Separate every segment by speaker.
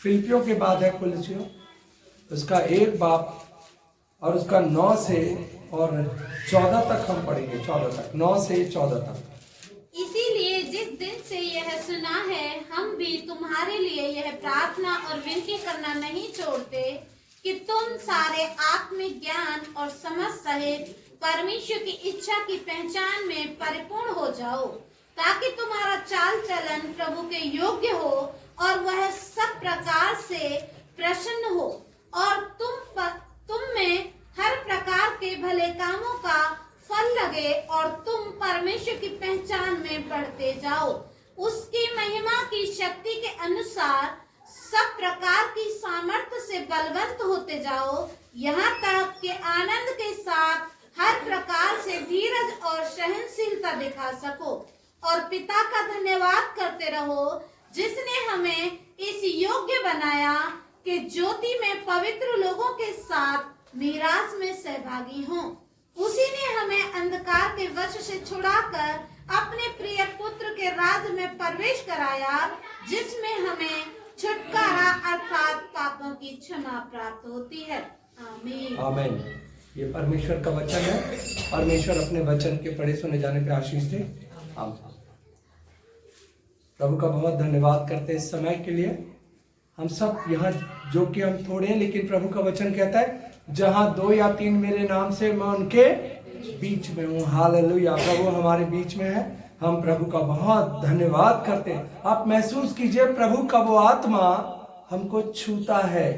Speaker 1: फिलिपियों के बाद है कुलुस्सियों, उसका 1 बाब और उसका 9 से और 14 तक हम पढ़ेंगे। 14 तक, 9 से 14 तक।
Speaker 2: इसीलिए जिस दिन से यह सुना है, हम भी तुम्हारे लिए यह प्रार्थना और विनती करना नहीं छोड़ते कि तुम सारे आत्मिक ज्ञान और समझ सहित परमेश्वर की इच्छा की पहचान में परिपूर्ण हो जाओ, ताकि तुम्हारा चाल चलन प्रभु के योग्य हो और वह सब प्रकार से प्रसन्न हो, और तुम में हर प्रकार के भले कामों का फल लगे और तुम परमेश्वर की पहचान में बढ़ते जाओ, उसकी महिमा की शक्ति के अनुसार सब प्रकार की सामर्थ्य से बलवंत होते जाओ, यहाँ तक कि आनंद के साथ हर प्रकार से धीरज और सहनशीलता दिखा सको, और पिता का धन्यवाद करते रहो जिसने हमें इस योग्य बनाया कि ज्योति में पवित्र लोगों के साथ मीरास में सहभागी हों। उसी ने हमें अंधकार के वश से छुड़ाकर अपने प्रिय पुत्र के राज में प्रवेश कराया, जिसमें हमें छुटकारा अर्थात पापों की क्षमा प्राप्त होती है। आमीन।
Speaker 1: आमीन। ये परमेश्वर का वचन है। परमेश्वर अपने वचन के पढ़े सुने जाने पे आशीष दे। आमीन। प्रभु का बहुत धन्यवाद करते हैं इस समय के लिए। हम सब यहाँ जो कि हम थोड़े हैं, लेकिन प्रभु का वचन कहता है जहाँ 2 या 3 मेरे नाम से मैं उनके बीच में हूँ। हालेलुया। प्रभु हमारे बीच में है। हम प्रभु का बहुत धन्यवाद करते हैं। आप महसूस कीजिए प्रभु का वो आत्मा हमको छूता है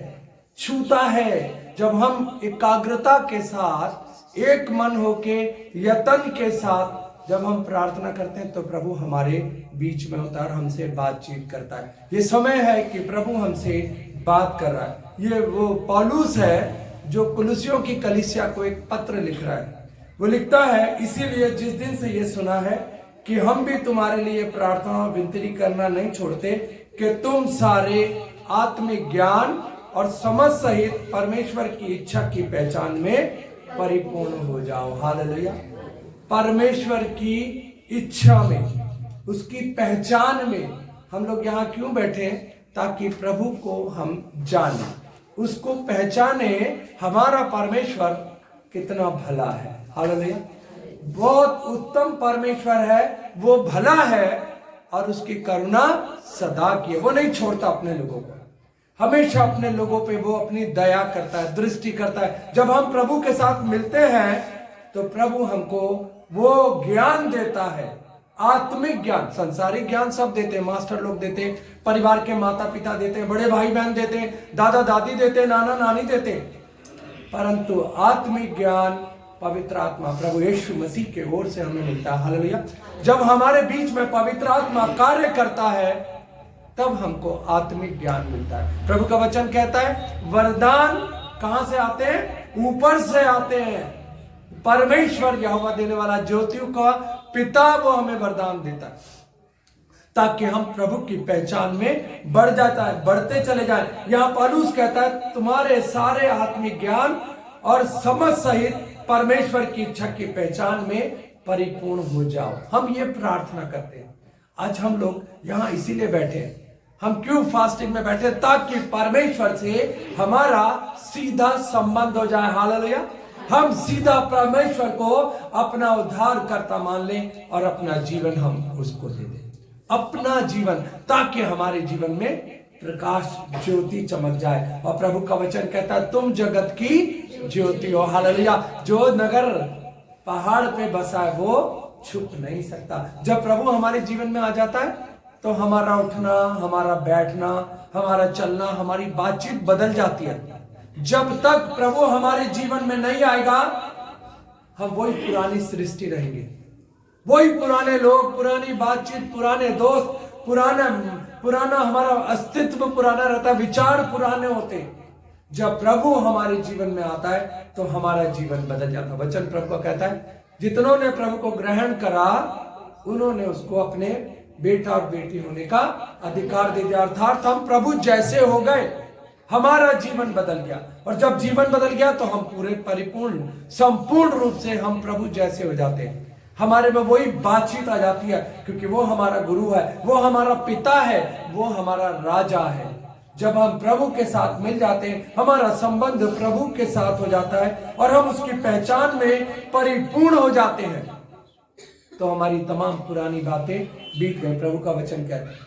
Speaker 1: जब हम एकाग्रता के साथ, एक मन होके, यत्न के साथ जब हम प्रार्थना करते हैं तो प्रभु हमारे बीच में होता है और हमसे बातचीत करता है। ये समय है कि प्रभु हमसे बात कर रहा है। ये वो पौलुस है जो कुलुस्सियों की कलीसिया को एक पत्र लिख रहा है। वो लिखता है, इसीलिए जिस दिन से ये सुना है कि हम भी तुम्हारे लिए प्रार्थना और विनती करना नहीं छोड़ते कि तुम सारे आत्मिक ज्ञान और समझ सहित परमेश्वर की इच्छा की पहचान में परिपूर्ण हो जाओ। हालेलुया। परमेश्वर की इच्छा में, उसकी पहचान में हम लोग यहाँ क्यों बैठे हैं? ताकि प्रभु को हम जाने, उसको पहचाने। हमारा परमेश्वर कितना भला है। हालेलुया। बहुत उत्तम परमेश्वर है, वो भला है और उसकी करुणा सदा की है। वो नहीं छोड़ता अपने लोगों को, हमेशा अपने लोगों पे वो अपनी दया करता है, दृष्टि करता है। जब हम प्रभु के साथ मिलते हैं तो प्रभु हमको वो ज्ञान देता है, आत्मिक ज्ञान। संसारिक ज्ञान सब देते हैं, मास्टर लोग देते हैं, परिवार के माता पिता देते हैं, बड़े भाई बहन देते हैं, दादा दादी देते हैं, नाना नानी देते हैं, परंतु आत्मिक ज्ञान पवित्र आत्मा प्रभु यीशु मसीह के ओर से हमें मिलता है। हालेलुया। जब हमारे बीच में पवित्र आत्मा कार्य करता है तब हमको आत्मिक ज्ञान मिलता है। प्रभु का वचन कहता है वरदान कहां से आते हैं? ऊपर से आते हैं। परमेश्वर यहोवा देने वाला, ज्योतियों का पिता, वो हमें वरदान देता है ताकि हम प्रभु की पहचान में बढ़ जाता है, बढ़ते चले जाए। यहाँ पौलुस कहता है तुम्हारे सारे आत्मिक ज्ञान और समझ सहित परमेश्वर की इच्छा की पहचान में परिपूर्ण हो जाओ। हम ये प्रार्थना करते हैं। आज हम लोग यहाँ इसीलिए बैठे हैं। हम क्यों फास्टिंग में बैठे? ताकि परमेश्वर से हमारा सीधा संबंध हो जाए। हालेलुया। हम सीधा परमेश्वर को अपना उद्धारकर्ता मान लें और अपना जीवन हम उसको दे दें, अपना जीवन, ताकि हमारे जीवन में प्रकाश ज्योति चमक जाए। और प्रभु का वचन कहता है तुम जगत की ज्योति हो। हालेलुया। जो नगर पहाड़ पे बसा है वो छुप नहीं सकता। जब प्रभु हमारे जीवन में आ जाता है तो हमारा उठना, हमारा बैठना, हमारा चलना, हमारी बातचीत बदल जाती है। जब तक प्रभु हमारे जीवन में नहीं आएगा हम वही पुरानी सृष्टि रहेंगे, वही पुराने लोग, पुरानी बातचीत, पुराने दोस्त, पुराना हमारा अस्तित्व पुराना रहता है, विचार पुराने होते हैं। जब प्रभु हमारे जीवन में आता है तो हमारा जीवन बदल जाता है। वचन प्रभु का कहता है जितनों ने प्रभु को ग्रहण करा उन्होंने उसको अपने बेटा और बेटी होने का अधिकार दे दिया। अर्थात हम प्रभु जैसे हो गए, हमारा जीवन बदल गया। और जब जीवन बदल गया तो हम पूरे परिपूर्ण संपूर्ण रूप से हम प्रभु जैसे हो जाते हैं। हमारे में वही बातचीत आ जाती है, क्योंकि वो हमारा गुरु है, वो हमारा पिता है, वो हमारा राजा है। जब हम प्रभु के साथ मिल जाते हैं, हमारा संबंध प्रभु के साथ हो जाता है और हम उसकी पहचान में परिपूर्ण हो जाते हैं, तो हमारी तमाम पुरानी बातें बीत गई। प्रभु का वचन कहता है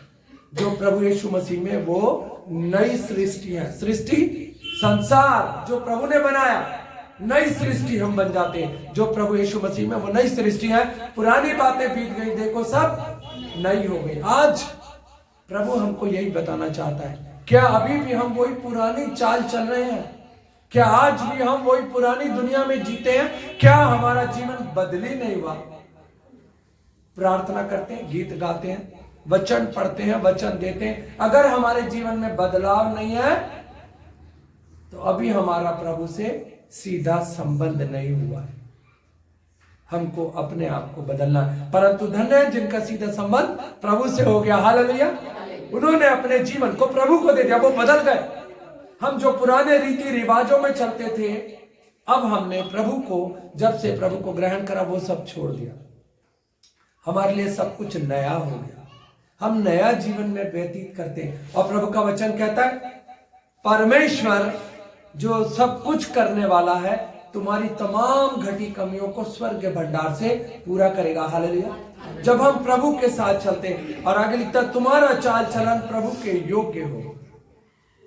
Speaker 1: जो प्रभु यीशु मसीह में, वो नई सृष्टि है। सृष्टि, संसार जो प्रभु ने बनाया, नई सृष्टि हम बन जाते हैं। जो प्रभु यीशु मसीह में, वो नई सृष्टि है। पुरानी बातें बीत गई, देखो सब नई हो गई। आज प्रभु हमको यही बताना चाहता है, क्या अभी भी हम वही पुरानी चाल चल रहे हैं? क्या आज भी हम वही पुरानी दुनिया में जीते हैं? क्या हमारा जीवन बदली नहीं हुआ? प्रार्थना करते हैं, गीत गाते हैं, वचन पढ़ते हैं, वचन देते हैं, अगर हमारे जीवन में बदलाव नहीं है तो अभी हमारा प्रभु से सीधा संबंध नहीं हुआ है। हमको अपने आप को बदलना है। परंतु धन्य है जिनका सीधा संबंध प्रभु से हो गया। हालेलुया। उन्होंने अपने जीवन को प्रभु को दे दिया, वो बदल गए। हम जो पुराने रीति रिवाजों में चलते थे, अब हमने प्रभु को, जब से प्रभु को ग्रहण करा, वो सब छोड़ दिया। हमारे लिए सब कुछ नया हो गया। हम नया जीवन में व्यतीत करते हैं। और प्रभु का वचन कहता है परमेश्वर जो सब कुछ करने वाला है, तुम्हारी तमाम घटी कमियों को स्वर्ग के भंडार से पूरा करेगा। हालेलुया। जब हम प्रभु के साथ चलते हैं, और आगे लिखता है तुम्हारा चाल चलन प्रभु के योग्य हो।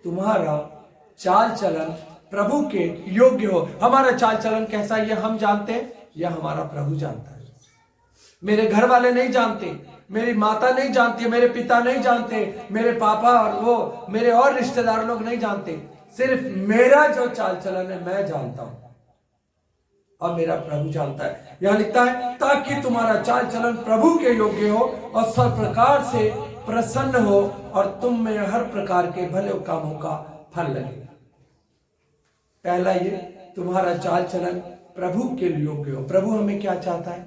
Speaker 1: तुम्हारा चाल चलन प्रभु के योग्य हो। हमारा चाल चलन कैसा है, यह हम जानते हैं या हमारा प्रभु जानता है? मेरे घर वाले नहीं जानते, मेरी माता नहीं जानती, मेरे पिता नहीं जानते, मेरे पापा और वो मेरे और रिश्तेदार लोग नहीं जानते। सिर्फ मेरा जो चाल चलन है मैं जानता हूं और मेरा प्रभु जानता है। यहां लिखता है ताकि तुम्हारा चाल चलन प्रभु के योग्य हो और सब प्रकार से प्रसन्न हो और तुम में हर प्रकार के भले कामों का फल लगे। पहला ये, तुम्हारा चाल चलन प्रभु के योग्य हो। प्रभु हमें क्या चाहता है?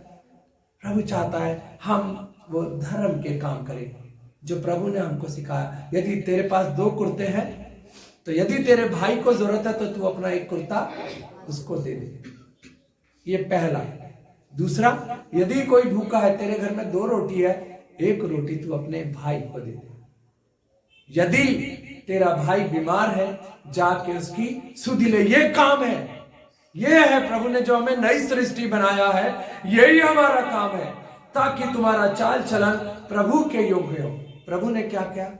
Speaker 1: प्रभु चाहता है हम वो धर्म के काम करें जो प्रभु ने हमको सिखाया। यदि तेरे पास 2 कुर्ते हैं, तो यदि तेरे भाई को जरूरत है तो तू अपना एक कुर्ता उसको दे दे। ये पहला। दूसरा, यदि कोई भूखा है, तेरे घर में 2 रोटी है, 1 रोटी तू अपने भाई को दे दे। यदि तेरा भाई बीमार है, जाके उसकी सुधि ले। ये काम है। ये है प्रभु ने जो हमें नई सृष्टि बनाया है, यही हमारा काम है, ताकि तुम्हारा चाल चलन प्रभु के योग्य हो। प्रभु ने क्या किया?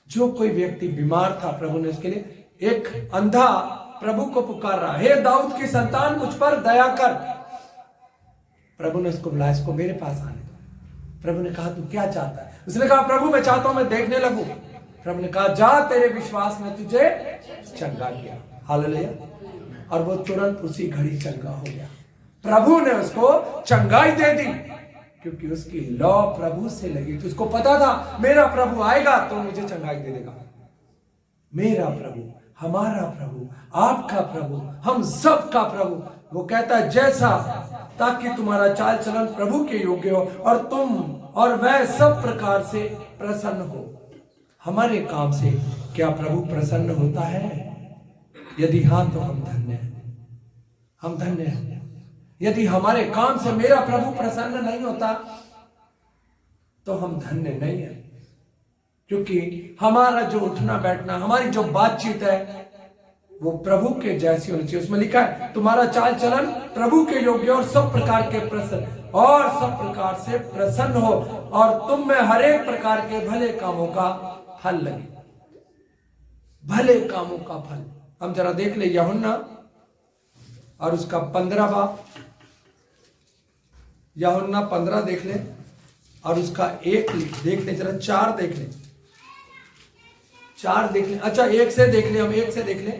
Speaker 1: जो कोई व्यक्ति बीमार था, प्रभु ने उसके लिए, एक अंधा प्रभु को पुकार रहा, हे दाऊद की संतान मुझ पर दया कर। प्रभु ने उसको बुलाया, इसको मेरे पास आने दो। प्रभु ने कहा तू क्या चाहता है? उसने कहा प्रभु मैं चाहता हूं मैं देखने लगूं। प्रभु ने कहा जा, तेरे विश्वास ने तुझे चंगा किया। हालेलुया। और वो तुरंत उसी घड़ी चंगा हो गया। प्रभु ने उसको चंगाई दे दी, क्योंकि उसकी लौ प्रभु से लगी थी। उसको पता था मेरा प्रभु आएगा तो मुझे चंगाई दे देगा। मेरा प्रभु, हमारा प्रभु, आपका प्रभु, हम सब का प्रभु, वो कहता है जैसा, ताकि तुम्हारा चाल चलन प्रभु के योग्य हो और तुम और वह सब प्रकार से प्रसन्न हो। हमारे काम से क्या प्रभु प्रसन्न होता है? यदि हाँ तो हम धन्य हैं। हम धन्य हैं। यदि हमारे काम से मेरा प्रभु प्रसन्न नहीं होता तो हम धन्य नहीं है, क्योंकि हमारा जो उठना बैठना, हमारी जो बातचीत है, वो प्रभु के जैसी होनी चाहिए। उसमें लिखा है तुम्हारा चाल चलन प्रभु के योग्य और सब प्रकार के प्रसन्न और सब प्रकार से प्रसन्न हो और तुम में हर एक प्रकार के भले कामों का फल लगे। भले कामों का फल। हम जरा देख ले यूहन्ना और उसका 15 बाब, यूहन्ना 15 देख ले और उसका 1 देख ले, जरा 4 देख ले, 4 देख ले। अच्छा 1 से देख ले, हम 1 से देख ले।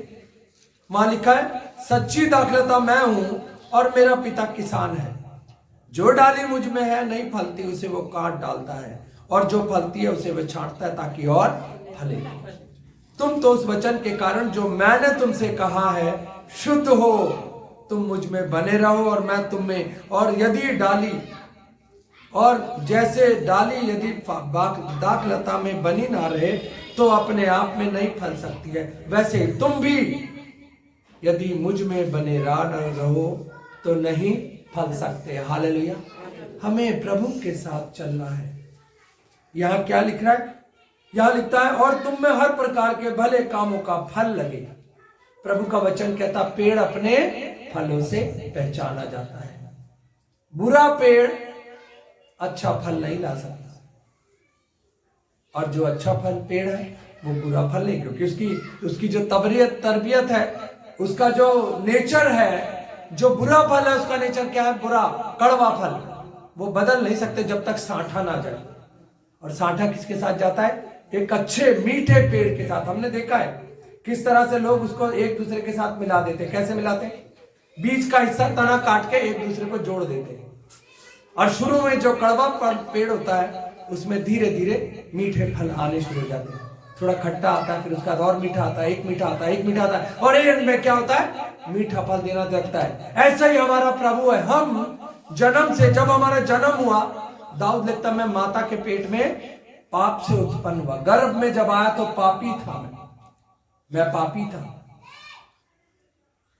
Speaker 1: वहां लिखा है सच्ची दाखलता मैं हूं और मेरा पिता किसान है। जो डाली मुझ में है नहीं फलती उसे वो काट डालता है और जो फलती है उसे वो छांटता है ताकि और फले। तुम तो उस वचन के कारण जो मैंने तुमसे कहा है शुद्ध हो। तुम मुझ में बने रहो और मैं तुम में। और यदि डाली और जैसे डाली यदि दाखलता में बनी ना रहे तो अपने आप में नहीं फल सकती है, वैसे तुम भी यदि मुझ में बने रहो तो नहीं फल सकते। हालेलुया। हमें प्रभु के साथ चलना है। यहां क्या लिख रहा है? यहां लिखता है और तुम में हर प्रकार के भले कामों का फल लगे। प्रभु का वचन कहता पेड़ अपने फलों से पहचाना जाता है। बुरा पेड़ अच्छा फल नहीं ला सकता, और जो अच्छा फल पेड़ है वो बुरा फल नहीं, क्योंकि उसकी जो तरबियत है, उसका जो नेचर है, जो बुरा फल है उसका नेचर क्या है? बुरा, कड़वा फल। वो बदल नहीं सकते जब तक सांठा ना जाए। और सांठा किसके साथ जाता है? एक अच्छे मीठे पेड़ के साथ। हमने देखा है किस तरह से लोग उसको एक दूसरे के साथ मिला देते। कैसे मिलाते? बीच का हिस्सा तना काट के एक दूसरे को जोड़ देते। और शुरू में जो कड़वा पेड़ होता है उसमें धीरे धीरे मीठे फल आने शुरू हो जाते हैं। थोड़ा खट्टा आता है, फिर उसका और मीठा आता है, एक मीठा आता है, एक मीठा आता है, और एंड में क्या होता है? मीठा फल देना लगता है। ऐसा ही हमारा प्रभु है। हम जन्म से, जब हमारा जन्म हुआ, दाऊद लिखता मैं माता के पेट में पाप से उत्पन्न हुआ। गर्भ में जब आया तो पापी था, मैं पापी था।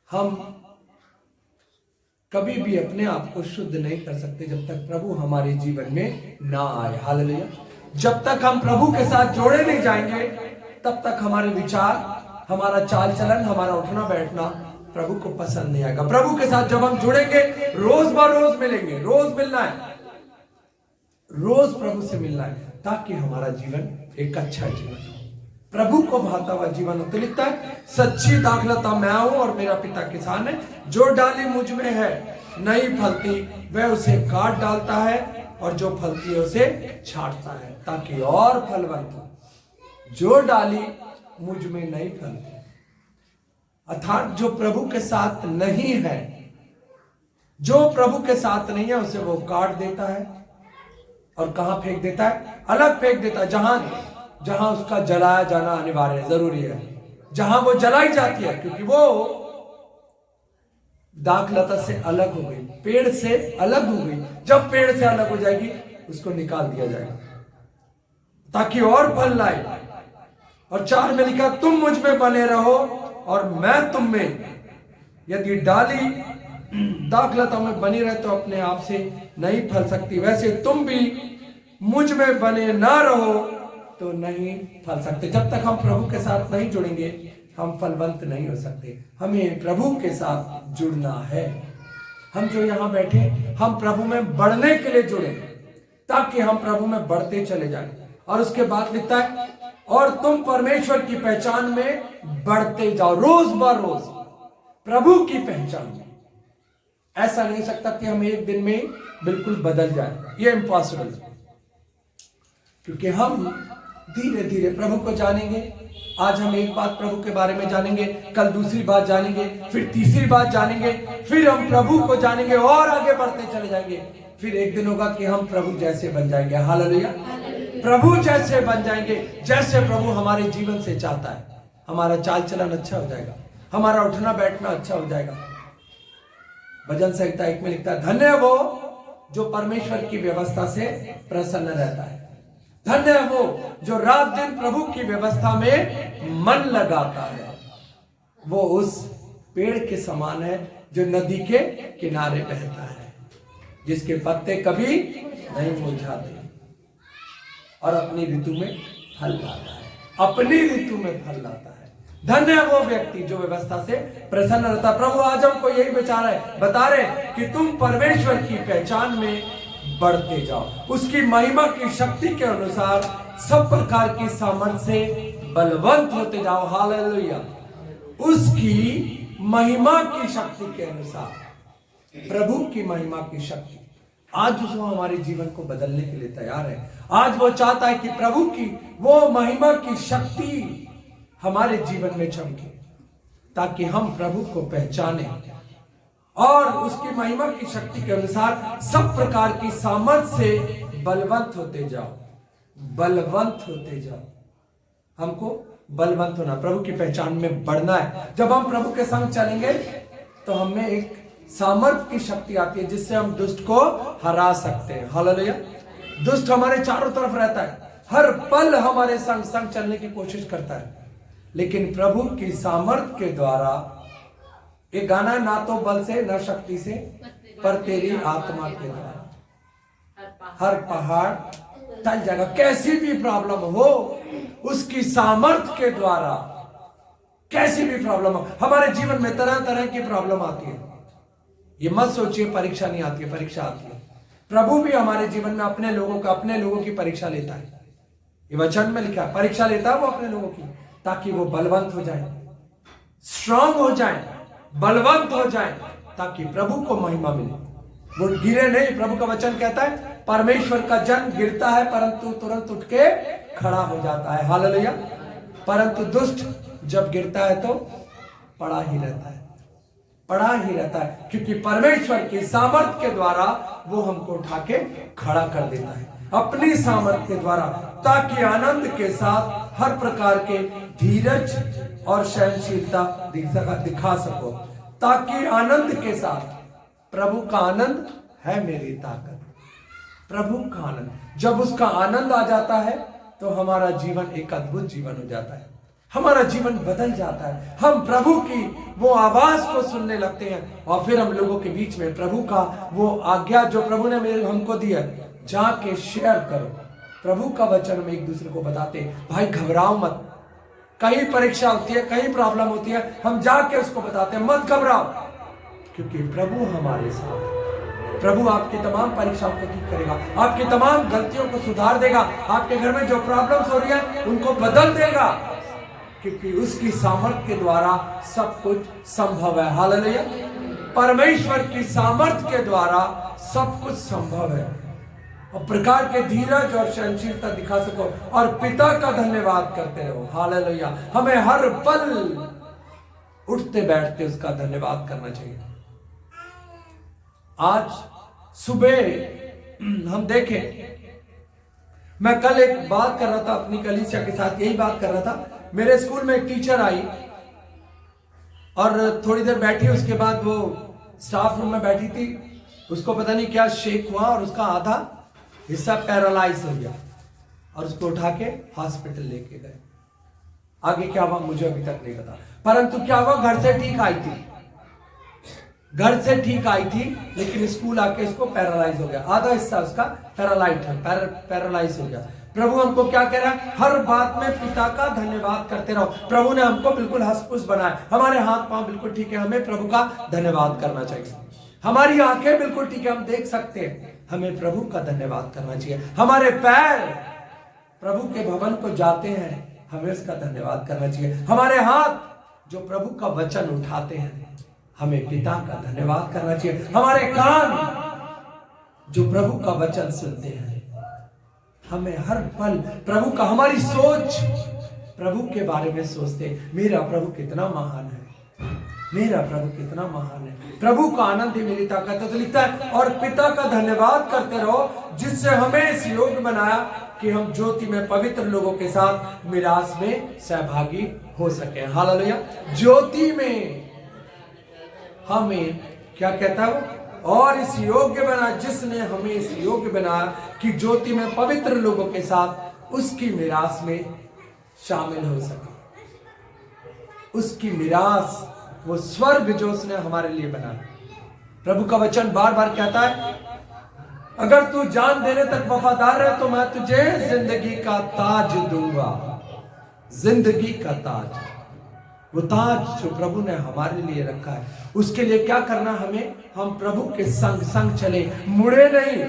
Speaker 1: हम कभी भी अपने आप को शुद्ध नहीं कर सकते जब तक प्रभु हमारे जीवन में ना आए। हालेलुया। जब तक हम प्रभु के साथ जोड़े नहीं जाएंगे तब तक हमारे विचार, हमारा चाल चलन, हमारा उठना बैठना प्रभु को पसंद नहीं आएगा। प्रभु के साथ जब हम जुड़ेंगे, रोज ब रोज मिलेंगे, रोज मिलना है, रोज प्रभु से मिलना है, ताकि हमारा जीवन एक अच्छा जीवन हो, प्रभु को भाता हुआ जीवन हो। तो लिखता है सच्ची दाखलता मैं हूं और मेरा पिता किसान है। जो डाली मुझ में है नहीं फलती वह उसे काट डालता है, और जो फलती है उसे छांटता है ताकि और फलवंत हो। जो डाली मुझ में नहीं फलती, अर्थात जो प्रभु के साथ नहीं है, जो प्रभु के साथ नहीं है, उसे वो काट देता है। और कहां फेंक देता है? अलग फेंक देता है, जहां उसका जलाया जाना अनिवार्य है, जरूरी है, जहां वो जलाई जाती है, क्योंकि वो दाखलता से अलग हो गई, पेड़ से अलग हो गई। जब पेड़ से अलग हो जाएगी उसको निकाल दिया जाएगा ताकि और फल लाए। और 4 में लिखा तुम मुझ में बने रहो और मैं तुम में। यदि डाली दाखलता में बनी रहे तो अपने आप से नहीं फल सकती, वैसे तुम भी मुझ में बने ना रहो तो नहीं फल सकते। जब तक हम प्रभु के साथ नहीं जुड़ेंगे हम फलवंत नहीं हो सकते। हमें प्रभु के साथ जुड़ना है। हम जो यहाँ बैठे, हम प्रभु में बढ़ने के लिए जुड़े ताकि हम प्रभु में बढ़ते चले जाएं। और उसके बाद लिखता है और तुम परमेश्वर की पहचान में बढ़ते जाओ, रोज ब रोज प्रभु की पहचान में। ऐसा नहीं हो सकता कि हम एक दिन में बिल्कुल बदल जाए, ये इम्पॉसिबल है, क्योंकि हम धीरे धीरे प्रभु को जानेंगे। आज हम एक बात प्रभु के बारे में जानेंगे, कल दूसरी बात जानेंगे, फिर तीसरी बात जानेंगे, फिर हम प्रभु को जानेंगे और आगे बढ़ते चले जाएंगे। फिर एक दिन होगा कि हम प्रभु जैसे बन जाएंगे। हालेलुया। प्रभु जैसे बन जाएंगे, जैसे प्रभु हमारे जीवन से चाहता है। हमारा चाल चलन अच्छा हो जाएगा, हमारा उठना बैठना अच्छा हो जाएगा। भजन संहिता 1 में लिखता है धन्य वो जो परमेश्वर की व्यवस्था से प्रसन्न रहता है। धन्य है वो जो रात दिन प्रभु की व्यवस्था में मन लगाता है। वो उस पेड़ के समान है जो नदी के किनारे बहता है, जिसके पत्ते कभी नहीं मुरझाते और अपनी ऋतु में फल लाता है। अपनी ऋतु में फल लाता है। धन्य है वो व्यक्ति जो व्यवस्था से प्रसन्न रहता है। प्रभु आज हमको यही बता रहे कि तुम परमेश्वर की पहचान में बढ़ते जाओ, उसकी महिमा की शक्ति के अनुसार सब प्रकार की सामर्थ्य से बलवंत होते जाओ। हालेलुया। उसकी महिमा की शक्ति के अनुसार, प्रभु की महिमा की शक्ति आज वो हमारे जीवन को बदलने के लिए तैयार है। आज वो चाहता है कि प्रभु की वो महिमा की शक्ति हमारे जीवन में चमके, ताकि हम प्रभु को पहचाने और उसकी महिमा की शक्ति के अनुसार सब प्रकार की सामर्थ्य से बलवंत होते जाओ। बलवंत होते जाओ। हमको बलवंत होना, प्रभु की पहचान में बढ़ना है। जब हम प्रभु के संग चलेंगे तो हमें एक सामर्थ्य की शक्ति आती है जिससे हम दुष्ट को हरा सकते हैं। हालेलुया। दुष्ट हमारे चारों तरफ रहता है, हर पल हमारे संग संग चलने की कोशिश करता है, लेकिन प्रभु की सामर्थ्य के द्वारा, एक गाना है, ना तो बल से न शक्ति से पर तेरी आत्मा के द्वारा हर पहाड़ टल जाएगा। कैसी भी प्रॉब्लम हो, उसकी सामर्थ्य के द्वारा, कैसी भी प्रॉब्लम हो, हमारे जीवन में तरह तरह की प्रॉब्लम आती है। ये मत सोचिए परीक्षा नहीं आती है, परीक्षा आती है। प्रभु भी हमारे जीवन में अपने लोगों की परीक्षा लेता है। ये वचन में लिखा है, परीक्षा लेता है वो अपने लोगों की, ताकि वो बलवंत हो जाए, स्ट्रांग हो जाए, बलवंत हो जाए, ताकि प्रभु को महिमा मिले। वो गिरे नहीं। प्रभु का वचन कहता है परमेश्वर का जन गिरता है परंतु तुरंत उठ के खड़ा हो जाता है। हालेलुया। परंतु दुष्ट जब गिरता है तो पड़ा ही रहता है, पड़ा ही रहता है, क्योंकि परमेश्वर की सामर्थ्य के द्वारा वो हमको उठा के खड़ा कर देता है, अपनी सामर्थ्य के द्वारा, ताकि आनंद के साथ हर प्रकार के धीरज और सहनशीलता दिखा सको। ताकि आनंद के साथ, प्रभु का आनंद है मेरी ताकत। प्रभु का आनंद, जब उसका आनंद आ जाता है तो हमारा जीवन एक अद्भुत जीवन हो जाता है, हमारा जीवन बदल जाता है। हम प्रभु की वो आवाज को सुनने लगते हैं और फिर हम लोगों के बीच में प्रभु का वो आज्ञा जो प्रभु ने हमको दिया, जाके शेयर करो। प्रभु का वचन में एक दूसरे को बताते हैं, भाई घबराओ मत, कहीं परीक्षा होती है, कहीं प्रॉब्लम होती है, हम जाके उसको बताते हैं मत घबराओ, क्योंकि प्रभु हमारे साथ है। प्रभु आपकी तमाम परीक्षाओं को ठीक करेगा, आपकी तमाम गलतियों को सुधार देगा, आपके घर में जो प्रॉब्लम्स हो रही है उनको बदल देगा, क्योंकि उसकी सामर्थ्य के द्वारा सब कुछ संभव है। हालेलुया। परमेश्वर की सामर्थ्य के द्वारा सब कुछ संभव है। और प्रकार के धीरज और सहनशीलता दिखा सको और पिता का धन्यवाद करते रहो। हालेलुया। हमें हर पल उठते बैठते उसका धन्यवाद करना चाहिए। आज सुबह हम देखें, मैं कल एक बात कर रहा था अपनी कलीसिया के साथ, यही बात कर रहा था। मेरे स्कूल में एक टीचर आई और थोड़ी देर बैठी, उसके बाद वो स्टाफ रूम में बैठी थी, उसको पता नहीं क्या शेक हुआ और उसका आधा हिस्सा पैरालाइज हो गया और उसको उठा के हॉस्पिटल लेके गए। आगे क्या हुआ मुझे अभी तक नहीं पता, परंतु क्या हुआ, घर से ठीक आई थी, घर से ठीक आई थी, लेकिन स्कूल आके इसको पैरालाइज हो गया, आधा हिस्सा उसका पैरालाइज हो गया। प्रभु हमको क्या कह रहा है, हर बात में पिता का धन्यवाद करते रहो। प्रभु ने हमको बिल्कुल हंस-फुस बनाया, हमारे हाथ पांव बिल्कुल ठीक है, हमें प्रभु का धन्यवाद करना चाहिए। हमारी आंखें बिल्कुल ठीक है, हम देख सकते हैं, हमें प्रभु का धन्यवाद करना चाहिए। हमारे पैर प्रभु के भवन को जाते हैं, हमें उसका धन्यवाद करना चाहिए। हमारे हाथ जो प्रभु का वचन उठाते हैं, हमें पिता का धन्यवाद करना चाहिए। हमारे कान जो प्रभु का वचन सुनते हैं, हमें हर पल प्रभु का, हमारी सोच प्रभु के बारे में सोचते, मेरा प्रभु कितना महान है, मेरा प्रभु कितना महान है, प्रभु का आनंद ही मेरी ताकत है। तो लिखता है और पिता का धन्यवाद करते रहो, जिससे हमें इस योग्य बनाया कि हम ज्योति में पवित्र लोगों के साथ मिरास में सहभागी हो सके। हालेलुया। ज्योति में हमें क्या कहता है वो, और इस योग्य बना, जिसने हमें इस योग्य बनाया कि ज्योति में पवित्र लोगों के साथ उसकी मिरास में शामिल हो सके। उसकी मिरास, वो स्वर्ग जो उसने हमारे लिए बनाया। प्रभु का वचन बार बार कहता है, अगर तू जान देने तक वफादार है तो मैं तुझे जिंदगी का ताज दूंगा। जिंदगी का ताज, वो ताज जो प्रभु ने हमारे लिए रखा है, उसके लिए क्या करना हमें, हम प्रभु के संग संग चले, मुड़े नहीं।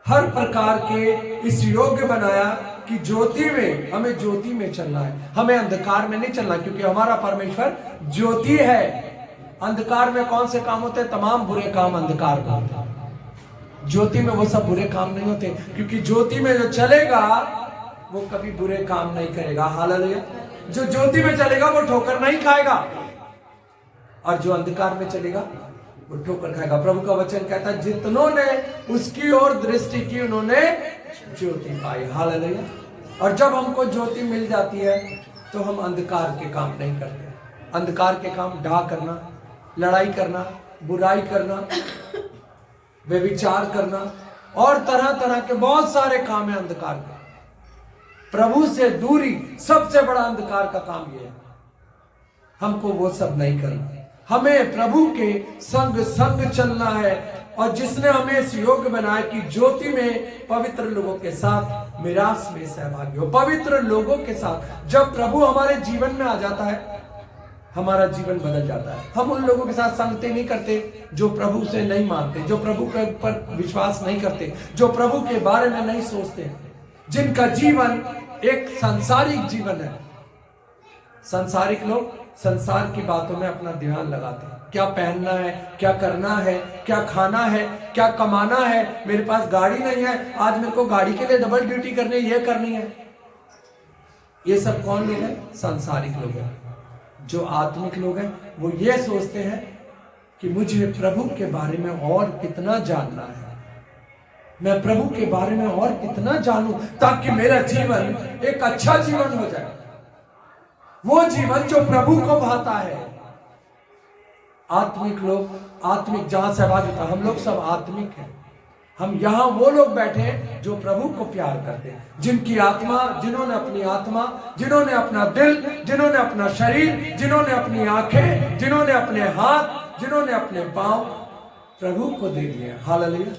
Speaker 1: हर प्रकार के इस योग्य बनाया कि ज्योति में, हमें ज्योति में चलना है, हमें अंधकार में नहीं चलना, क्योंकि हमारा परमेश्वर ज्योति है। अंधकार में कौन से काम होते हैं, तमाम बुरे काम अंधकार में होते हैं। ज्योति में वो सब बुरे काम नहीं होते, क्योंकि ज्योति में जो चलेगा वो कभी बुरे काम नहीं करेगा। हालेलुया। जो ज्योति में चलेगा वो ठोकर नहीं खाएगा, और जो अंधकार में चलेगा वो ठोकर खाएगा। प्रभु का वचन कहता है, जितनों ने उसकी ओर दृष्टि की उन्होंने ज्योति पाई। हालेलुया। और जब हमको ज्योति मिल जाती है तो हम अंधकार के काम नहीं करते। अंधकार के काम डा करना, लड़ाई करना, बुराई करना, व्यभिचार करना और तरह तरह के बहुत सारे काम है अंधकार के। प्रभु से दूरी सबसे बड़ा अंधकार का काम यह है। हमको वो सब नहीं करना, हमें प्रभु के संग संग चलना है। और जिसने हमें इस योग्य बनाया कि ज्योति में पवित्र लोगों के साथ मिरास में सहभागी हो। पवित्र लोगों के साथ जब प्रभु हमारे जीवन में आ जाता है, हमारा जीवन बदल जाता है। हम उन लोगों के साथ संगति नहीं करते जो प्रभु से नहीं मानते, जो प्रभु के ऊपर विश्वास नहीं करते, जो प्रभु के बारे में नहीं सोचते, जिनका जीवन एक सांसारिक जीवन है। सांसारिक लोग संसार की बातों में अपना ध्यान लगाते हैं। क्या पहनना है, क्या करना है, क्या खाना है, क्या कमाना है। मेरे पास गाड़ी नहीं है, आज मेरे को गाड़ी के लिए डबल ड्यूटी करनी है, ये करनी है। ये सब कौन लोग हैं? सांसारिक लोग हैं। जो आत्मिक लोग हैं वो ये सोचते हैं कि मुझे प्रभु के बारे में और कितना जानना है, मैं प्रभु के बारे में और कितना जानूं ताकि मेरा जीवन एक अच्छा जीवन हो जाए, वो जीवन जो प्रभु को भाता है। आत्मिक लोग, आत्मिक जहां सहभागी था, हम लोग सब आत्मिक हैं। हम यहां वो लोग बैठे हैं जो प्रभु को प्यार करते हैं, जिनकी आत्मा, जिन्होंने अपनी आत्मा, जिन्होंने अपना दिल, जिन्होंने अपना शरीर, जिन्होंने अपनी आंखें, जिन्होंने अपने हाथ, जिन्होंने अपने पांव प्रभु को दे दिए। हालेलुया।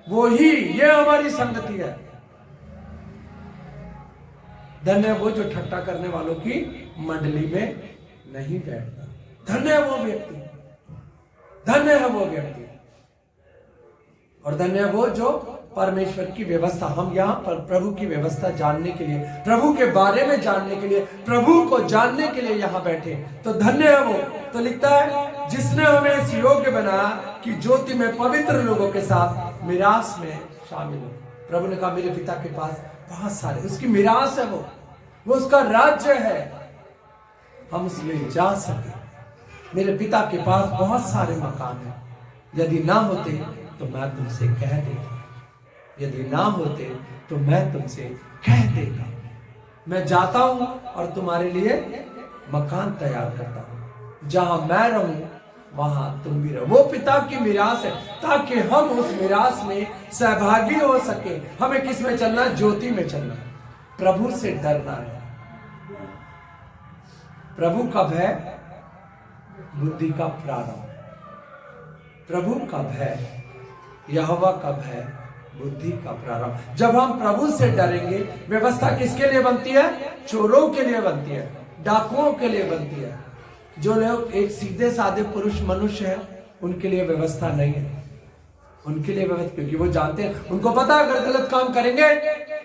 Speaker 1: वो ही, ये हमारी संगति है। धन्य है वो जो ठट्टा करने वालों की मंडली में नहीं बैठता। धन्य है वो व्यक्ति, धन्य है वो व्यक्ति। और धन्य है वो जो परमेश्वर की व्यवस्था, हम यहाँ पर प्रभु की व्यवस्था जानने के लिए, प्रभु के बारे में जानने के लिए, प्रभु को जानने के लिए यहाँ बैठे, तो धन्य है वो। तो लिखता है जिसने हमें इस योग्य बनाया कि ज्योति में पवित्र लोगों के साथ मिरास में शामिल हो। प्रभु ने कहा मेरे पिता के पास बहुत सारे, उसकी मिरास है, वो उसका राज्य है, हम उसमें जा सके। मेरे पिता के पास बहुत सारे मकान हैं, यदि ना होते तो मैं तुमसे कह देता, यदि ना होते तो मैं तुमसे कह देता। मैं जाता हूं और तुम्हारे लिए मकान तैयार करता हूं, जहां मैं रहूं वहां तुम भी रहो। वो पिता की मिरास है ताकि हम उस मिरास में सहभागी हो सके। हमें किस में चलना? ज्योति में चलना, प्रभु से डरना है। प्रभु का भय बुद्धि का प्रारंभ, प्रभु का भय, यहोवा का भय बुद्धि का प्रारंभ। जब हम प्रभु से डरेंगे, व्यवस्था किसके लिए बनती है? चोरों के लिए बनती है, डाकुओं के लिए बनती है। जो लोग एक सीधे साधे पुरुष मनुष्य हैं, उनके लिए व्यवस्था नहीं है। उनके लिए व्यवस्था, क्योंकि वो जानते हैं, उनको पता है अगर गलत काम करेंगे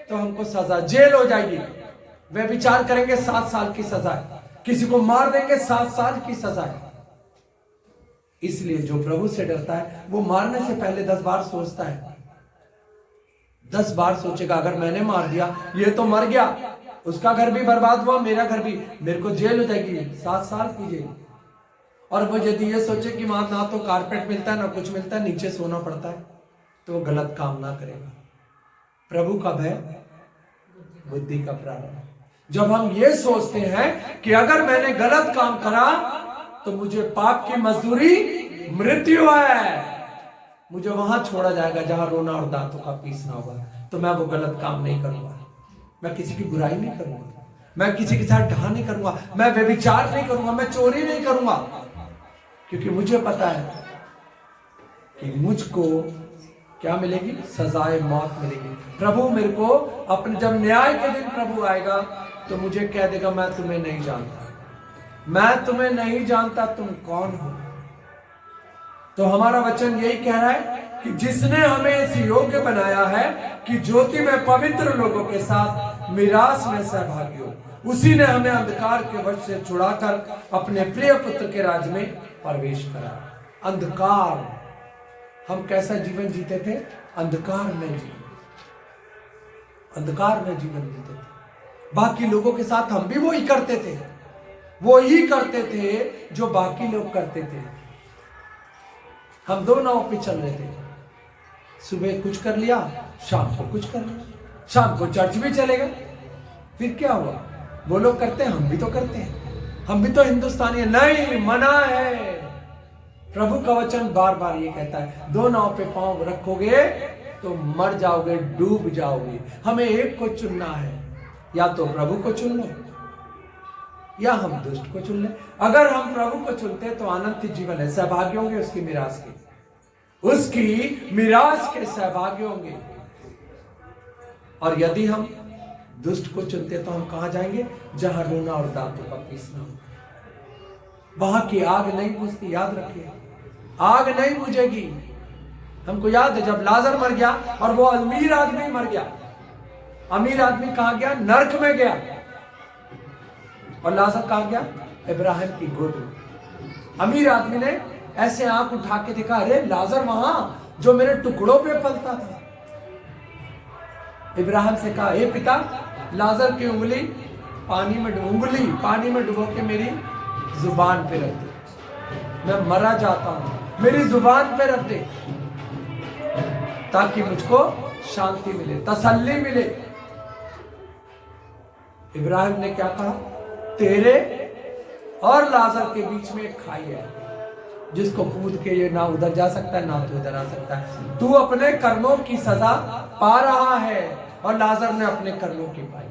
Speaker 1: तो हमको सजा, जेल हो जाएगी। वे विचार करेंगे 7 साल की सजा, किसी को मार देंगे 7 साल की सजा। इसलिए जो प्रभु से डरता है वो मारने से पहले 10 बार सोचता है, 10 बार सोचेगा अगर मैंने मार दिया, ये तो मर गया, उसका घर भी बर्बाद हुआ, मेरा घर भी, मेरे को जेल हो जाएगी, 7 साल की जेल। और वो यदि ये सोचे कि वहां ना तो कारपेट मिलता है ना कुछ मिलता है, नीचे सोना पड़ता है, तो वो गलत काम ना करेगा। प्रभु का भय बुद्धि का प्रारंभ। जब हम ये सोचते हैं कि अगर मैंने गलत काम करा तो मुझे पाप की मजदूरी मृत्यु है, मुझे वहां छोड़ा जाएगा जहां रोना और दांतों का पीसना होगा, तो मैं वो गलत काम नहीं करूंगा। मैं किसी की बुराई नहीं करूंगा, मैं किसी के साथ ढहा नहीं करूंगा, मैं व्यभिचार नहीं करूंगा, मैं चोरी नहीं करूंगा, क्योंकि मुझे पता है कि मुझको क्या मिलेगी? सजाए मौत मिलेगी। प्रभु मेरे को अपने, जब न्याय के दिन प्रभु आएगा तो मुझे कह देगा मैं तुम्हें नहीं जानता, मैं तुम्हें नहीं जानता, तुम कौन हो। तो हमारा वचन यही कह रहा है कि जिसने हमें इस योग्य बनाया है कि ज्योति में पवित्र लोगों के साथ मिरास में सहभागी हो, उसी ने हमें अंधकार के वश से छुड़ाकर अपने प्रिय पुत्र के राज्य में प्रवेश करा। अंधकार, हम कैसा जीवन जीते थे? अंधकार में जीवन, अंधकार में जीवन जीते थे। बाकी लोगों के साथ हम भी वो ही करते थे, वो ही करते थे जो बाकी लोग करते थे। हम 2 नाव पे चल रहे थे, सुबह कुछ कर लिया, शाम को कुछ कर लिया, शाम को चर्च भी चले गए। फिर क्या हुआ? वो लोग करते हैं, हम भी तो करते हैं, हम भी तो हिंदुस्तानी है। नहीं, मना है। प्रभु का वचन बार बार ये कहता है 2 नाव पे पांव रखोगे तो मर जाओगे, डूब जाओगे। हमें एक को चुनना है, या तो प्रभु को चुन लो या हम दुष्ट को चुन लें। अगर हम प्रभु को चुनते तो अनंत जीवन है, सहभागी होंगे उसकी मिरास के, उसकी मिरास के सहभागी होंगे। और यदि हम दुष्ट को चुनते तो हम कहां जाएंगे? जहां रोना और दांतों का पीसना हो। वहां की आग नहीं बुझती, याद रखिए, आग नहीं बुझेगी। हमको याद है जब लाजर मर गया और वो अमीर आदमी मर गया, अमीर आदमी कहां गया? नरक में गया। और लाजर कहां गया? इब्राहिम की गोद में। अमीर आदमी ने ऐसे आंख उठा के देखा, अरे लाजर वहां जो मेरे टुकड़ों पे पलता था। इब्राहिम से कहा, हे पिता, लाजर की उंगली पानी में डुबो के मेरी जुबान पे रख दे, मैं मरा जाता हूं, मेरी जुबान पे रख दे, ताकि मुझको शांति मिले, तसल्ली मिले। इब्राहिम ने क्या कहा? तेरे और लाजर के बीच में एक खाई है, जिसको कूद के ये ना उधर जा सकता है ना तो उधर आ सकता है। तू अपने कर्मों की सजा पा रहा है और लाजर ने अपने कर्मों की पाई,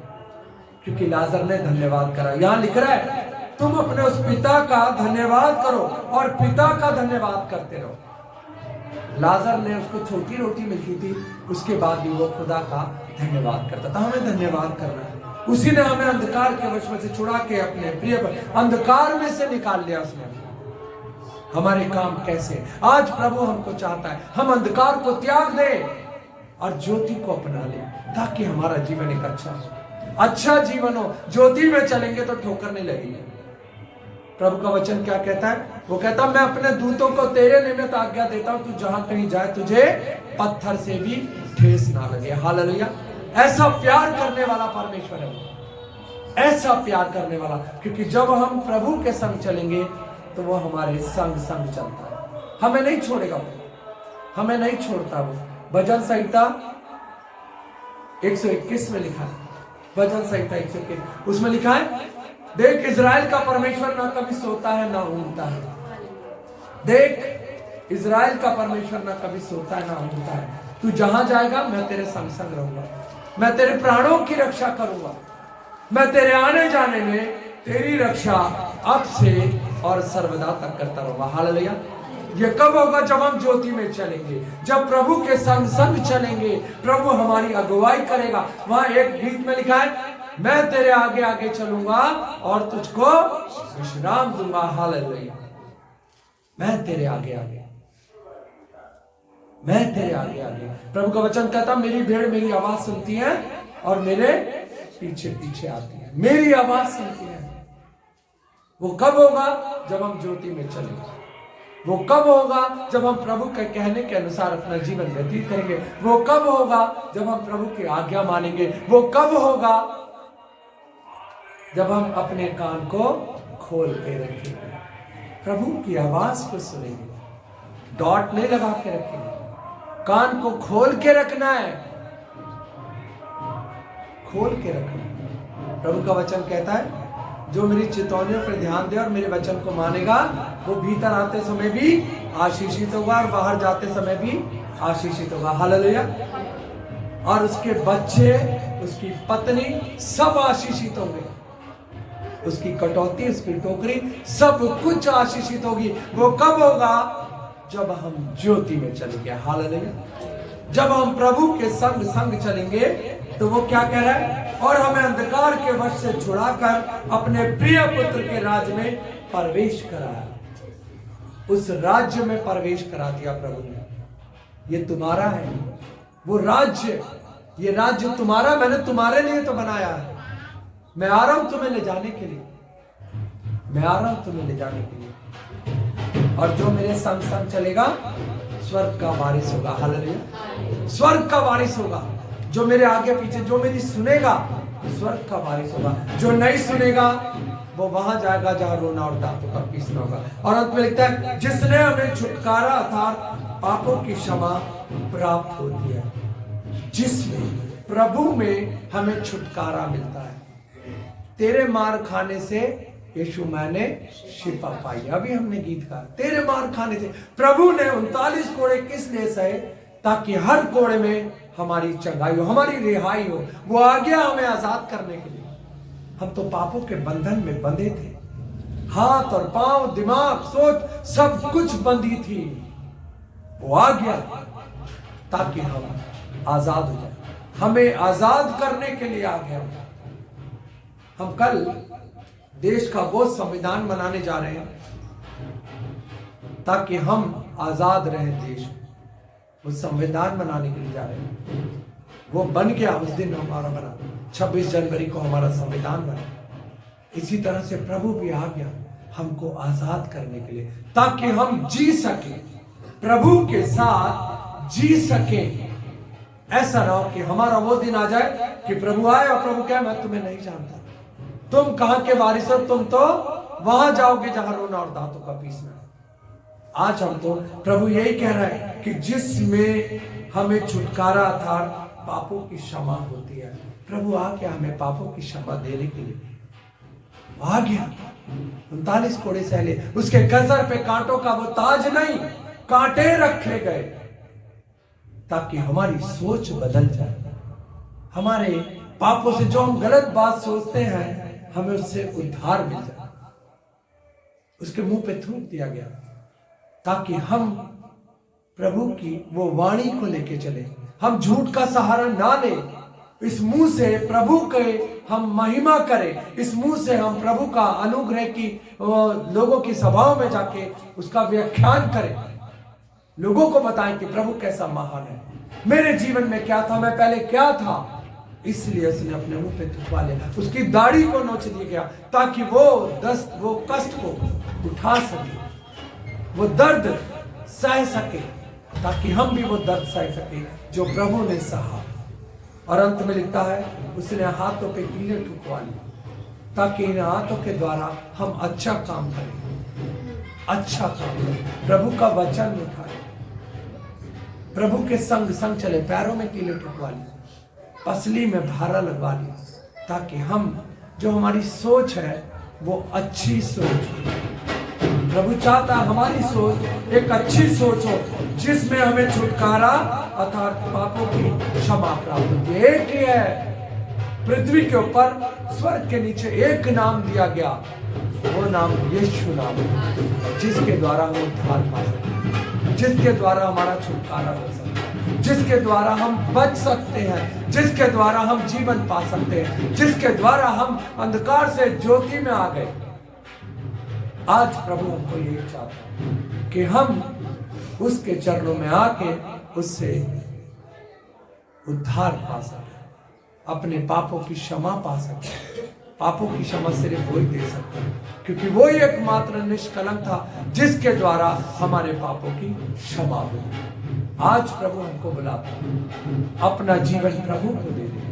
Speaker 1: क्योंकि लाजर ने धन्यवाद करा। यहां लिख रहा है तुम अपने उस पिता का धन्यवाद करो और पिता का धन्यवाद करते रहो। लाजर ने, उसको छोटी रोटी मिलती थी, उसके बाद भी वो खुदा का धन्यवाद करता था। हमें धन्यवाद करना है, उसी ने हमें अंधकार के वश में से छुड़ा के अपने प्रिय अंधकार में से निकाल लिया। उसने हमारे काम कैसे, आज प्रभु हमको चाहता है हम अंधकार को त्याग दें और ज्योति को अपना लें, ताकि हमारा जीवन एक अच्छा जीवन हो। ज्योति में चलेंगे तो ठोकर नहीं लगेगी। प्रभु का वचन क्या कहता है? वो कहता, मैं अपने दूतों को तेरे निमित्त आज्ञा देता हूं, तू जहां कहीं जाए तुझे पत्थर से भी ठेस ना लगे। हालेलुया। ऐसा प्यार करने वाला परमेश्वर है, ऐसा प्यार करने वाला, क्योंकि जब हम प्रभु के संग चलेंगे तो वो हमारे संग संग चलता है, हमें नहीं छोड़ेगा, हमें नहीं छोड़ता वो। भजन संहिता 121 में लिखा है, भजन संहिता 121, उसमें लिखा है, देख इजराइल का परमेश्वर ना कभी सोता है ना ऊँघता है। देख इजराइल का परमेश्वर ना कभी सोता है ना ऊँघता है। तू जहां जाएगा मैं तेरे संग संग रहूंगा, मैं तेरे प्राणों की रक्षा करूंगा, मैं तेरे आने जाने में तेरी रक्षा अब से और सर्वदा तक करता रहूंगा। हालेलुया। ये कब होगा? जब हम ज्योति में चलेंगे, जब प्रभु के संग संग चलेंगे, प्रभु हमारी अगुवाई करेगा। वहां एक गीत में लिखा है, मैं तेरे आगे आगे चलूंगा और तुझको विश्राम दूंगा। हालेलुया। मैं तेरे आगे आगे, मैं तेरे आगे आगे। प्रभु का वचन कहता, मेरी भेड़ मेरी आवाज सुनती है और मेरे पीछे पीछे आती है, मेरी आवाज सुनती है। वो कब होगा? जब हम ज्योति में चलेंगे। वो कब होगा? जब हम प्रभु के कहने के अनुसार अपना जीवन व्यतीत करेंगे। वो कब होगा? जब हम प्रभु की आज्ञा मानेंगे। वो कब होगा? जब हम अपने कान को खोल के रखेंगे, प्रभु की आवाज को सुनेंगे, डॉट नहीं लगा के रखेंगे, कान को खोल के रखना है, खोल के रखना। प्रभु का वचन कहता है, जो मेरी चितौनियों पर ध्यान दे और मेरे वचन को मानेगा, वो भीतर आते समय भी आशीषित होगा और बाहर जाते समय भी आशीषित होगा। हालेलुया। और उसके बच्चे, उसकी पत्नी सब आशीषित होंगे, उसकी कटौती, उसकी टोकरी, सब कुछ आशीषित होगी। वो कब होगा? जब हम ज्योति में चलेंगे। हालेलुया। जब हम प्रभु के संग संग चलेंगे तो वो क्या कह रहा है? और हमें अंधकार के वश से छुड़ाकर अपने प्रिय पुत्र के राज्य में प्रवेश कराया। उस राज्य में प्रवेश करा दिया प्रभु ने। ये तुम्हारा है वो राज्य, ये राज्य तुम्हारा, मैंने तुम्हारे लिए तो बनाया है। मैं आ रहा हूं तुम्हें ले जाने के लिए, मैं आ रहा हूं तुम्हें ले जाने के लिए। और जो मेरे संग संग चलेगा स्वर्ग का वारिस होगा। हालेलुया। स्वर्ग का वारिस होगा। जो मेरे आगे पीछे, जो मेरी सुनेगा, स्वर्ग का वारिस होगा। जो नहीं सुनेगा वो वहां जाएगा जहां रोना और दांतों का पीसना होगा। और अंत में लिखता है, जिसने हमें छुटकारा अर्थात पापों की क्षमा प्राप्त होती है, जिसमें प्रभु में हमें छुटकारा मिलता है। तेरे मार खाने से यीशु मैंने शिफा पाई। अभी हमने गीत कहा, तेरे मार खाने से प्रभु ने 39 कोड़े किस लिए सहे? ताकि हर कोड़े में हमारी चंगाई हो, हमारी रिहाई हो। वो आ गया हमें आजाद करने के लिए। हम तो पापों के बंधन में बंधे थे, हाथ और पांव, दिमाग, सोच सब कुछ बंधी थी। वो आ गया ताकि हम आजाद हो जाए, हमें आजाद करने के लिए आ गया। हम कल देश का वो संविधान बनाने जा रहे हैं ताकि हम आजाद रहें देश में। वो संविधान बनाने के लिए जा रहे हैं, वो बन गया उस दिन हमारा बना, 26 जनवरी को हमारा संविधान बना। इसी तरह से प्रभु भी आ गया हमको आजाद करने के लिए, ताकि हम जी सके, प्रभु के साथ जी सके। ऐसा ना हो कि हमारा वो दिन आ जाए कि प्रभु आए और प्रभु कहे मैं तुम्हें नहीं जानता, तुम कहां के वारिस हो, तुम तो वहां जाओगे जहां रोना और दांतों का पीसना। आज हम तो प्रभु यही कह रहा है कि जिसमें हमें छुटकारा था, पापों की क्षमा होती है। प्रभु आ गया हमें पापों की क्षमा देने के लिए, आ गया। 39 कोड़े सहले, उसके गसर पे कांटों का वो ताज नहीं, कांटे रखे गए ताकि हमारी सोच बदल जाए। हमारे पापों से जो हम गलत बात सोचते हैं, हमें उससे उद्धार मिल जाए। उसके मुंह पे थूक दिया गया ताकि हम प्रभु की वो वाणी को लेके चले, हम झूठ का सहारा ना ले। इस मुंह से प्रभु के हम महिमा करें, इस मुंह से हम प्रभु का अनुग्रह की लोगों की सभाओं में जाके उसका व्याख्यान करें, लोगों को बताएं कि प्रभु कैसा महान है, मेरे जीवन में क्या था, मैं पहले क्या था। इसलिए उसने अपने मुंह पे थुकवा लिया, उसकी दाढ़ी को नोच दिया गया ताकि वो कष्ट को उठा सके, वो दर्द सह सके, ताकि हम भी वो दर्द सह सके जो प्रभु ने सहा। और अंत में लिखता है उसने हाथों पे कीले ठुकवा लिए ताकि इन हाथों के द्वारा हम अच्छा काम करें, अच्छा काम करें, प्रभु का वचन उठाए, प्रभु के संग संग चले। पैरों में कीले ठुकवा लिए, पसली में भारा लगवा लिया, ताकि हम जो हमारी सोच है वो अच्छी सोच हो। प्रभु चाहता हमारी सोच एक अच्छी सोच हो, जिसमें हमें छुटकारा अर्थात पापों की क्षमा प्राप्त होती है। एक ही है पृथ्वी के ऊपर, स्वर्ग के नीचे एक नाम दिया गया, वो नाम यीशु नाम है, जिसके द्वारा हम उद्धार पा सकते हैं, जिसके द्वारा हमारा छुटकारा हो सकता है, जिसके द्वारा हम बच सकते हैं, जिसके द्वारा हम जीवन पा सकते हैं, जिसके द्वारा हम अंधकार से ज्योति में आ गए। आज प्रभु हमको यही चाहता है कि हम उसके चरणों में आके उससे उद्धार पा सके, अपने पापों की क्षमा पा सके। पापों की क्षमा सिर्फ वही दे सकता है, क्योंकि वो ही एकमात्र निष्कलंक था जिसके द्वारा हमारे पापों की क्षमा हो। आज प्रभु हमको बुलाता है, अपना जीवन प्रभु को दे दे,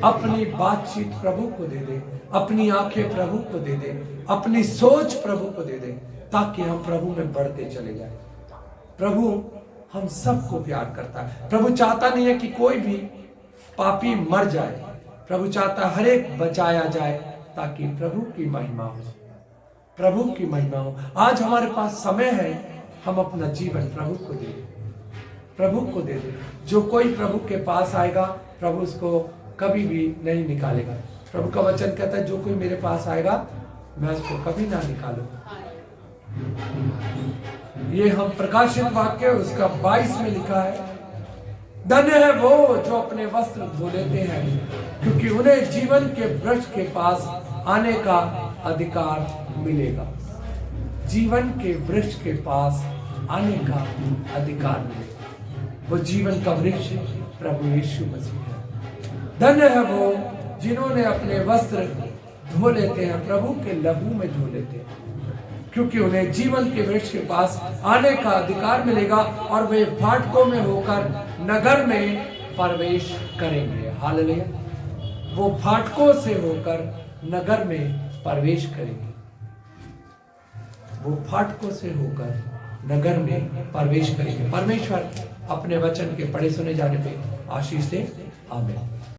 Speaker 1: अपनी बातचीत प्रभु को दे दे, अपनी आंखें प्रभु को दे दे, अपनी सोच प्रभु को दे दे, ताकि हम प्रभु में बढ़ते चले जाए। प्रभु हम सबको प्यार करता है। प्रभु चाहता नहीं है कि कोई भी पापी मर जाए, प्रभु चाहता है हर एक बचाया जाए, ताकि प्रभु की महिमा हो, प्रभु की महिमा हो। आज हमारे पास समय है, हम अपना जीवन प्रभु को दे दें, प्रभु को दे दें। जो कोई प्रभु के पास आएगा, प्रभु उसको कभी भी नहीं निकालेगा। प्रभु का वचन कहता है, जो कोई मेरे पास आएगा मैं उसको कभी ना निकालूंगा। ये हम प्रकाशित वाक्य उसका 22 में लिखा है, धन्य है वो जो अपने वस्त्र धो लेते हैं, क्योंकि उन्हें जीवन के वृक्ष के पास आने का अधिकार मिलेगा। जीवन के वृक्ष के पास आने का अधिकार मिलेगा। वो जीवन का वृक्ष प्रभु यीशु मसीह है। धन्य है वो जिन्होंने अपने वस्त्र धो लेते हैं, प्रभु के लहू में धो लेते हैं, क्योंकि उन्हें जीवन के वृक्ष के पास आने का अधिकार मिलेगा और वे फाटकों में होकर नगर में प्रवेश करेंगे। हालेलुया। वो फाटकों से होकर नगर में प्रवेश करेंगे, वो फाटकों से होकर नगर में प्रवेश करेंगे। परमेश्वर अपने वचन के पढ़े सुने जाने पे आशीष दे। आमीन।